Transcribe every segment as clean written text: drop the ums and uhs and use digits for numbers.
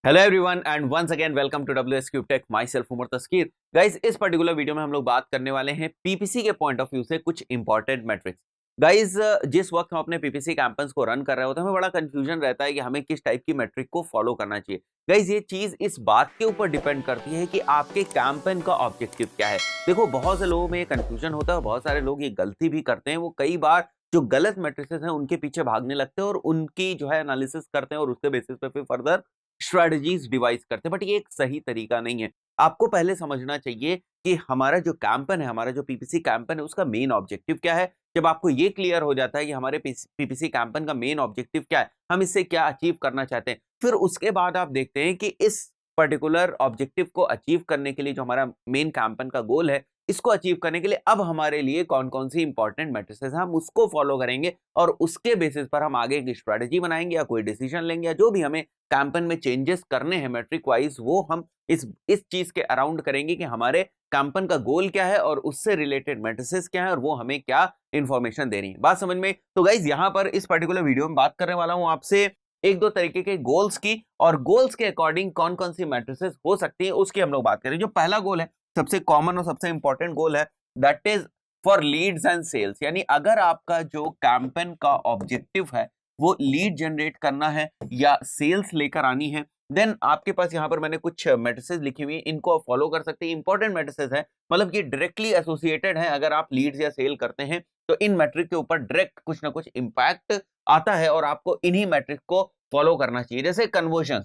Hello everyone and once again welcome to WS Tek myself Umar Taskeer. Guys इस particular video में हम लोग बात करने वाले हैं पीपीसी के पॉइंट ऑफ व्यू से कुछ इंपॉर्टेंट मैट्रिक्स। गाइज जिस वक्त हम अपने पीपीसी कैंपेन्स को रन कर रहे होते हैं हमें बड़ा कंफ्यूजन रहता है कि हमें किस टाइप की मैट्रिक को फॉलो करना चाहिए। गाइज ये चीज इस बात के ऊपर डिपेंड करती है कि आपके कैंपेन का ऑब्जेक्टिव क्या है। देखो बहुत से लोगों में ये कंफ्यूजन होता है, बहुत सारे लोग ये गलती भी करते हैं। वो कई बार जो गलत मैट्रिसेस हैं उनके पीछे भागने लगते हैं और उनकी जो है एनालिसिस करते हैं और उसके बेसिस पे फिर फर्दर स्ट्रेटजीज डिवाइस करते हैं, बट ये एक सही तरीका नहीं है। आपको पहले समझना चाहिए कि हमारा जो कैंपेन है, हमारा जो पीपीसी कैंपेन है, उसका मेन ऑब्जेक्टिव क्या है। जब आपको ये क्लियर हो जाता है कि हमारे पीपीसी कैंपेन का मेन ऑब्जेक्टिव क्या है, हम इससे क्या अचीव करना चाहते हैं, फिर उसके बाद आप देखते हैं कि इस पर्टिकुलर ऑब्जेक्टिव को अचीव करने के लिए जो हमारा मेन कैंपेन का गोल है, इसको अचीव करने के लिए अब हमारे लिए कौन कौन सी इंपॉर्टेंट मैट्रिसेस हैं हम उसको फॉलो करेंगे और उसके बेसिस पर हम आगे की स्ट्रेटजी बनाएंगे या कोई डिसीजन लेंगे या जो भी हमें कैंपेन में चेंजेस करने हैं मैट्रिक वाइज, वो हम इस चीज के अराउंड करेंगे कि हमारे कैंपेन का गोल क्या है और उससे रिलेटेड मैट्रिसेस क्या है और वो हमें क्या इंफॉर्मेशन दे रही है। बात समझ में? तो गाइज यहाँ पर इस पर्टिकुलर वीडियो में बात करने वाला हूं आपसे एक दो तरीके के गोल्स की, और गोल्स के अकॉर्डिंग कौन कौन सी मैट्रिसेस हो सकती है उसकी हम लोग बात करें। जो पहला गोल है, सबसे कॉमन और सबसे इंपॉर्टेंट गोल है, that is for leads and sales. यानी अगर आपका जो कैंपेन का ऑब्जेक्टिव है वो लीड जनरेट करना है या सेल्स लेकर आनी है, देन आपके पास यहाँ पर मैंने कुछ मैट्रिसेस लिखी हुई है, इनको आप फॉलो कर सकते हैं। इंपॉर्टेंट मैट्रिसेस है, मतलब ये डायरेक्टली एसोसिएटेड है। अगर आप लीड्स या सेल करते हैं तो इन मैट्रिक के ऊपर डायरेक्ट कुछ ना कुछ इंपैक्ट आता है और आपको इन्हीं मैट्रिक को फॉलो करना चाहिए। जैसे कन्वर्जन,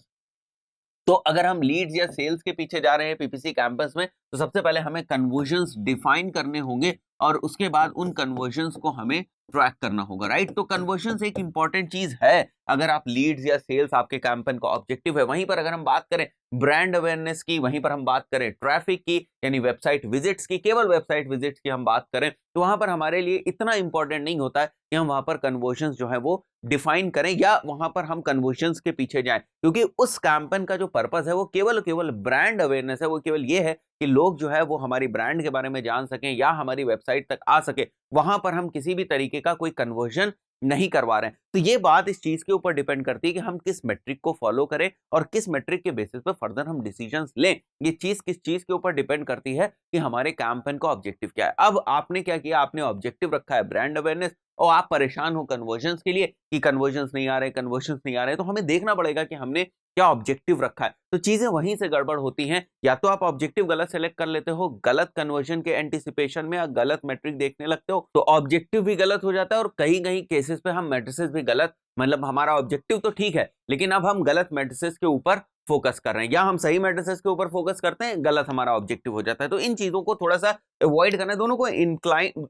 तो अगर हम लीड्स या सेल्स के पीछे जा रहे हैं पीपीसी कैंपस में, तो सबसे पहले हमें कन्वर्जन्स डिफाइन करने होंगे और उसके बाद उन कन्वर्जन्स को हमें ट्रैक करना होगा, राइट। तो कन्वर्जन्स एक इंपॉर्टेंट चीज है अगर आप लीड्स या सेल्स आपके कैंपेन का ऑब्जेक्टिव है। वहीं पर अगर हम बात करें ब्रांड अवेयरनेस की, वहीं पर हम बात करें ट्रैफिक की यानी वेबसाइट विजिट्स की, केवल वेबसाइट विजिट्स की हम बात करें, तो वहां पर हमारे लिए इतना इंपॉर्टेंट नहीं होता है कि हम वहां पर कन्वर्जन्स जो है वो डिफाइन करें या वहां पर हम कन्वर्जन्स के पीछे जाएं, क्योंकि उस कैंपेन का जो पर्पस है वो केवल केवल ब्रांड अवेयरनेस है। वो केवल ये है कि लोग जो है वो हमारी ब्रांड के बारे में जान सकें या हमारी वेबसाइट तक आ सके। वहां पर हम किसी भी तरीके का कोई कन्वर्जन नहीं करवा रहे हैं। तो ये बात इस चीज के ऊपर डिपेंड करती है कि हम किस मेट्रिक को फॉलो करें और किस मेट्रिक के बेसिस पे फर्दर हम डिसीजंस लें। ये चीज किस चीज के ऊपर डिपेंड करती है कि हमारे कैंपेन का ऑब्जेक्टिव क्या है। अब आपने क्या किया, आपने ऑब्जेक्टिव रखा है ब्रांड अवेयरनेस और आप परेशान हो कन्वर्जन्स के लिए कि कन्वर्जन्स नहीं आ रहे, कन्वर्जन्स नहीं आ रहे, तो हमें देखना पड़ेगा कि हमने क्या ऑब्जेक्टिव रखा है। तो चीजें वहीं से गड़बड़ होती हैं, या तो आप ऑब्जेक्टिव गलत सेलेक्ट कर लेते हो गलत कन्वर्जन के एंटिसिपेशन में, या गलत मैट्रिक देखने लगते हो तो ऑब्जेक्टिव भी गलत हो जाता है और कहीं कहीं केसेस पे हम मैट्रिसेस भी गलत, मतलब हमारा ऑब्जेक्टिव तो ठीक है लेकिन अब हम गलत मैट्रिसेस के ऊपर फोकस कर रहे हैं, या हम सही मैट्रिसेस के ऊपर फोकस करते हैं, गलत हमारा ऑब्जेक्टिव हो जाता है। तो इन चीजों को थोड़ा सा अवॉइड करना है, दोनों को इंक्लाइन,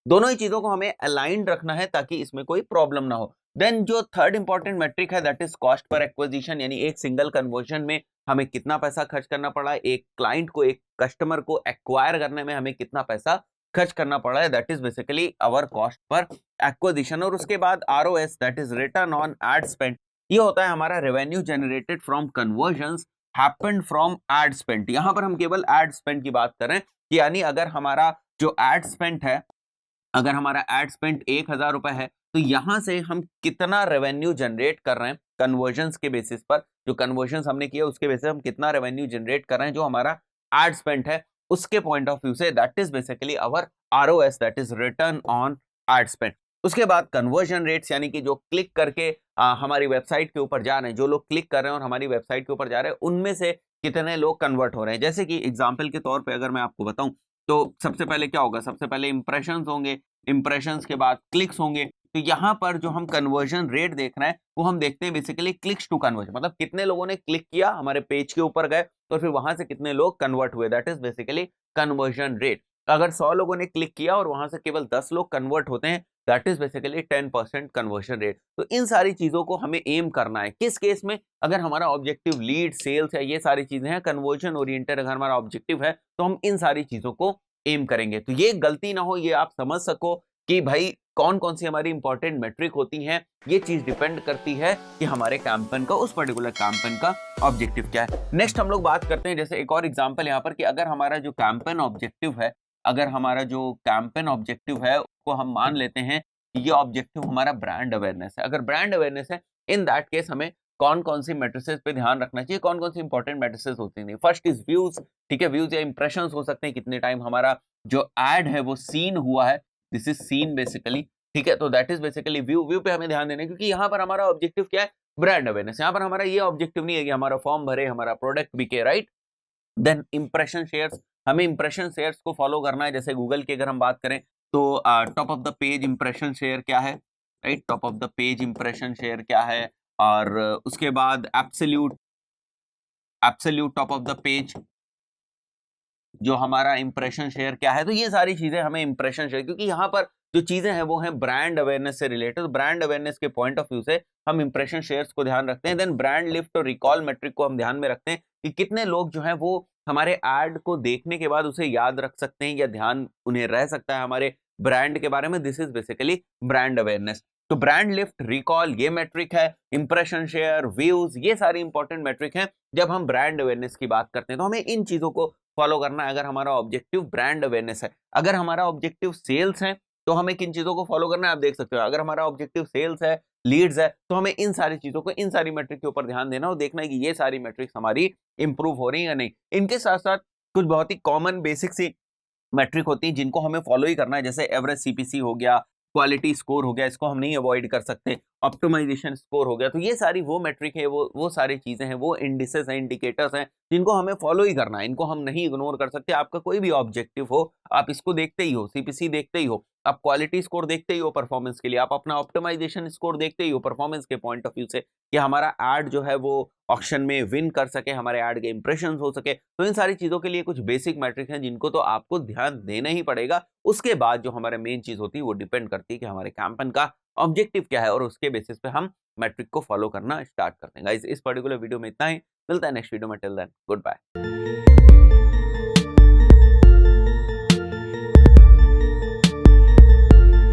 दोनों ही चीजों को हमें अलाइंड रखना है ताकि इसमें कोई प्रॉब्लम ना हो। देन जो थर्ड इंपॉर्टेंट मैट्रिक है that is cost per acquisition, यानी एक सिंगल कन्वर्जन में हमें कितना पैसा खर्च करना पड़ा है, एक क्लाइंट को, एक कस्टमर को एक्वायर करने में हमें कितना पैसा खर्च करना पड़ा है, that is basically our cost per acquisition. और उसके बाद ROS that is return on ad spend, ये होता है हमारा revenue generated from conversions happened from ad spend. यहां पर हम केवल एड स्पेंड की बात करें कि यानी अगर हमारा जो एड स्पेंड है, अगर हमारा एड स्पेंड 1,000 रुपए है तो यहां से हम कितना रेवेन्यू जनरेट कर रहे हैं कन्वर्जन्स के बेसिस पर, जो कन्वर्जन्स हमने किया उसके बेसिस हम कितना रेवेन्यू जनरेट कर रहे हैं जो हमारा एड स्पेंड है उसके पॉइंट ऑफ व्यू से, that is basically our ROS that is return on ad spend. उसके बाद कन्वर्जन रेट्स, यानी कि जो क्लिक करके हमारी वेबसाइट के ऊपर जा रहे हैं, जो लोग क्लिक कर रहे हैं और हमारी वेबसाइट के ऊपर जा रहे हैं उनमें से कितने लोग कन्वर्ट हो रहे हैं। जैसे कि एग्जाम्पल के तौर पर अगर मैं आपको बताऊं तो सबसे पहले क्या होगा, सबसे पहले इंप्रेशंस होंगे, इंप्रेशंस के बाद क्लिक्स होंगे। तो यहाँ पर जो हम कन्वर्जन रेट देख रहे हैं वो हम देखते हैं बेसिकली क्लिक्स टू कन्वर्जन, मतलब कितने लोगों ने क्लिक किया, हमारे पेज के ऊपर गए और फिर वहां से कितने लोग कन्वर्ट हुए, that is basically conversion rate. अगर 100 लोगों ने क्लिक किया और वहां से केवल 10 लोग कन्वर्ट होते हैं, that is basically 10% conversion rate. तो इन सारी चीजों को हमें एम करना है किस केस में, अगर हमारा ऑब्जेक्टिव लीड सेल्स है, ये सारी चीजें हैं कन्वर्जन ओरिएंटेड, अगर हमारा ऑब्जेक्टिव है तो हम इन सारी चीजों को एम करेंगे। तो ये गलती ना हो, ये आप समझ सको कि भाई कौन कौन सी हमारी इंपॉर्टेंट मेट्रिक होती हैं। ये चीज डिपेंड करती है कि हमारे कैंपेन का, उस पर्टिकुलर कैंपेन का ऑब्जेक्टिव क्या है। नेक्स्ट हम लोग बात करते हैं, जैसे एक और एग्जांपल यहाँ पर कि अगर हमारा जो कैंपेन ऑब्जेक्टिव है, अगर हमारा जो कैंपेन ऑब्जेक्टिव है उसको हम मान लेते हैं ये ऑब्जेक्टिव हमारा ब्रांड अवेयरनेस है। अगर ब्रांड अवेयरनेस है, इन दैट केस हमें कौन कौन सी मैट्रिसेस पे ध्यान रखना चाहिए, कौन कौन सी इंपॉर्टेंट मैट्रिसेस होती हैं। फर्स्ट इज व्यूज, ठीक है, व्यूज या इंप्रेशंस हो सकते हैं, कितने टाइम हमारा जो एड है वो सीन हुआ है, दिस इज सीन बेसिकली, ठीक है, तो that is basically view. View पे हमें ध्यान देना है क्योंकि यहाँ पर हमारा ऑब्जेक्टिव क्या है, ब्रांड अवेयरनेस। यहाँ पर हमारा ये ऑब्जेक्टिव नहीं है कि हमारा फॉर्म भरे, हमारा प्रोडक्ट बिके, राइट। देन इंप्रेशन शेयर्स, हमें इंप्रेशन शेयर्स को फॉलो करना है। जैसे गूगल की अगर हम बात करें तो top of the page impression share क्या है, right, top of the page impression share क्या है, और उसके बाद absolute absolute top of the page जो हमारा इंप्रेशन शेयर क्या है। तो ये सारी चीजें हमें इंप्रेशन शेयर, क्योंकि यहाँ पर जो चीजें हैं वो हैं ब्रांड अवेयरनेस से रिलेटेड, ब्रांड अवेयरनेस के पॉइंट ऑफ व्यू से हम इंप्रेशन शेयर्स को ध्यान रखते हैं। देन ब्रांड लिफ्ट और रिकॉल मेट्रिक को हम ध्यान में रखते हैं कि कितने लोग जो है वो हमारे एड को देखने के बाद उसे याद रख सकते हैं या ध्यान उन्हें रह सकता है हमारे ब्रांड के बारे में। This is basically brand awareness. तो ब्रांड लिफ्ट, रिकॉल ये मेट्रिक है, इंप्रेशन शेयर, व्यूज ये सारी इंपॉर्टेंट मेट्रिक हैं जब हम ब्रांड अवेयरनेस की बात करते हैं। तो हमें इन चीजों को फॉलो करना है अगर हमारा ऑब्जेक्टिव ब्रांड अवेयरनेस है। अगर हमारा ऑब्जेक्टिव सेल्स है तो हमें किन चीजों को फॉलो करना है, आप देख सकते हो। अगर हमारा ऑब्जेक्टिव सेल्स है, लीड्स है, तो हमें इन सारी चीजों को, इन सारी मैट्रिक के ऊपर ध्यान देना और देखना है कि ये सारी मैट्रिक्स हमारी इंप्रूव हो रही है या नहीं। इनके साथ साथ कुछ बहुत ही कॉमन बेसिक सी मैट्रिक होती है जिनको हमें फॉलो ही करना है। जैसे एवरेज सीपीसी हो गया, क्वालिटी स्कोर हो गया, इसको हम नहीं अवॉइड कर सकते, ऑप्टिमाइजेशन स्कोर हो गया। तो ये सारी वो मैट्रिक है, वो सारी चीजें हैं, वो इंडिसेस हैं, इंडिकेटर्स हैं जिनको हमें फॉलो ही करना है। इनको हम नहीं इग्नोर कर सकते। आपका कोई भी ऑब्जेक्टिव हो, आप इसको देखते ही हो, सीपीसी देखते ही हो, आप क्वालिटी स्कोर देखते ही हो परफॉर्मेंस के लिए, आप अपना ऑप्टिमाइजेशन स्कोर देखते ही हो परफॉर्मेंस के पॉइंट ऑफ व्यू से कि हमारा एड जो है वो ऑक्शन में विन कर सके, हमारे ऐड के इंप्रेशंस हो सके। तो इन सारी चीजों के लिए कुछ बेसिक मैट्रिक हैं जिनको तो आपको ध्यान देना ही पड़ेगा। उसके बाद जो हमारे मेन चीज होती है वो डिपेंड करती है कि हमारे कैंपेन का ऑब्जेक्टिव क्या है और उसके बेसिस पे हम मैट्रिक को फॉलो करना स्टार्ट करते हैं। गाइस इस पर्टिकुलर वीडियो में इतना ही, मिलता है नेक्स्ट वीडियो में। Till then good bye.